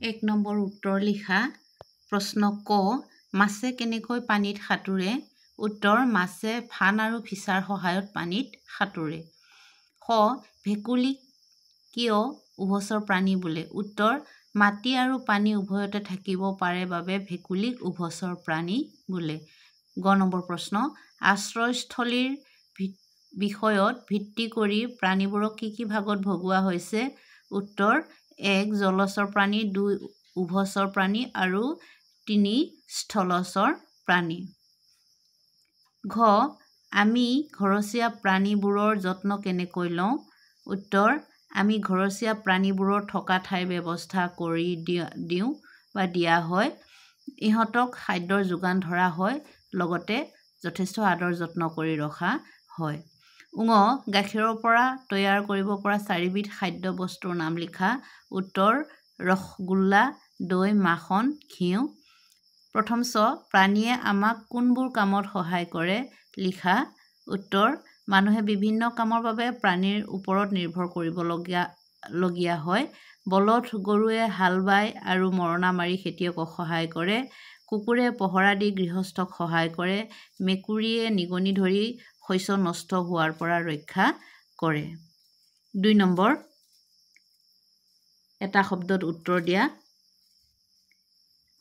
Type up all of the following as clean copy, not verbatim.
1 number উত্তৰ লিখা প্ৰশ্ন ক মাছে কেনেকৈ পানীত সাঁতোৰে উত্তৰ মাছে ফান আৰু ফিছাৰ সহায়ত পানীত সাঁতোৰে খ ভেকুলী কিয় উভচৰ প্ৰাণী বোলে উত্তৰ মাটি আৰু পানী উভয়তে থাকিব পাৰে বাবে ভেকুলীক উভচৰ প্ৰাণী বোলে গ নম্বৰ প্ৰশ্ন আশ্ৰয়স্থলীৰ বিষয়ত ভিত্তি কৰি প্ৰাণীবোৰক কি ভাগত ভগোৱা হৈছে উত্তৰ 1 জলচৰ প্ৰাণী 2 উভচৰ প্ৰাণী আৰু 3 স্থলচৰ প্ৰাণী ঘ আমি ঘৰচীয়া প্ৰাণীবোৰৰ যত্ন কেনেকৈ লওঁ উত্তৰ আমি ঘৰচীয়া প্ৰাণীবোৰৰ থকা ঠাইৰ ব্যৱস্থা কৰি দিওঁ বা দিয়া হয় ইহঁতক খাদ্যৰ যোগান ধৰা হয় লগতে যথেষ্ট আদৰ যত্ন কৰি ৰখা হয় গাখীৰৰ পৰা তৈয়াৰ কৰিব পৰা 4বিধ খাদ্য বস্তুৰ নাম লিখা উত্তৰ ৰসগোল্লা দৈ মাখন ঘিউ প্ৰথম প্ৰাণীয়ে আমাক কোনবোৰ কামত সহায় কৰে লিখা উত্তৰ মানুহে বিভিন্ন কামৰ বাবে প্ৰাণীৰ ওপৰত নিৰ্ভৰ কৰিবলগীয়া হয় বলদ গৰুৱে হাল বাই আৰু মৰণা মাৰি খেতিয়কক সহায় কৰে কুকুৰে পহৰা দি গৃহস্থক সহায় কৰে মেকুৰীয়ে নিগনি ধৰি শস্য নষ্ট হোৱাৰ পৰা ৰক্ষা কৰে 2 নম্বৰ এটা শব্দত উত্তৰ দিয়া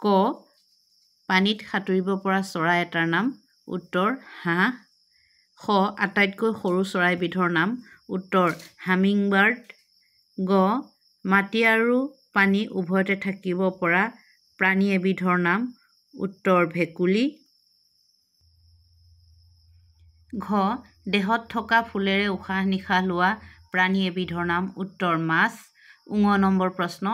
ক পানীত সাঁতুৰিব পৰা চৰাই এটাৰ নাম উত্তৰ হাঁহ খ আটাইতকৈ সৰু চৰাইবিধৰ নাম উত্তৰ হামিংবাৰ্ড গ মাটি আৰু পানী উভয়তে থাকিব পৰা প্ৰাণী এবিধৰ নাম উত্তৰ ভেকুলী ঘ দেহত থকা ফুলেৰে উশাহ নিশাহ লোৱা প্ৰাণী এবিধৰ নাম উত্তৰ মাছ নম্বৰ প্ৰশ্ন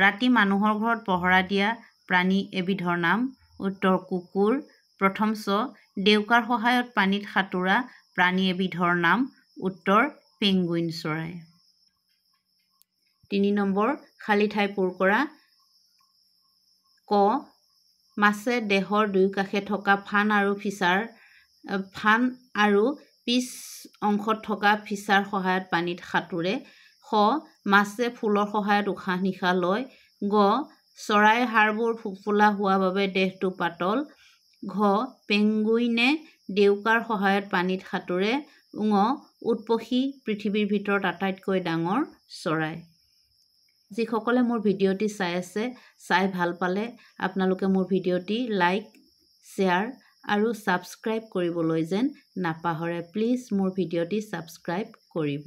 ৰাতি মানুহৰ ঘৰত পহৰা দিয়া প্ৰাণী এবিধৰ নাম উত্তৰ কুকুৰ প্ৰথম দেউকাৰ সহায়ত পানীত সাঁতোৰা প্ৰাণী এবিধৰ নাম উত্তৰ পেঙ্গুইন চৰাই 3 নম্বৰ খালী ঠাই পূৰ কৰা ক মাছে দেহৰ দুয়োকাষে থকা ফান আৰু পিছ অংশত থকা ফিছাৰ সহায়ত পানীত সাঁতোৰে খ মাছে ফুলৰ সহায়ত উশাহ নিশাহ লয় গ চৰাইৰ হাড়বোৰ ফুফুলা হোৱা বাবে দেহটো পাতল ঘ পেঙ্গুইনে দেউকাৰ সহায়ত পানীত সাঁতোৰে উটপক্ষী পৃথিৱীৰ ভিতৰত আটাইতকৈ ডাঙৰ চৰাই যিসকলে মোৰ ভিডিঅ'টি চাই আছে চাই ভাল পালে আপোনালোকে মোৰ ভিডিঅ'টি লাইক শ্বেয়াৰ আৰু ছাবস্ক্ৰাইব কৰিবলৈ যেন নাপাহৰে প্লিজ মোৰ ভিডিঅ'টি ছাবস্ক্ৰাইব কৰিব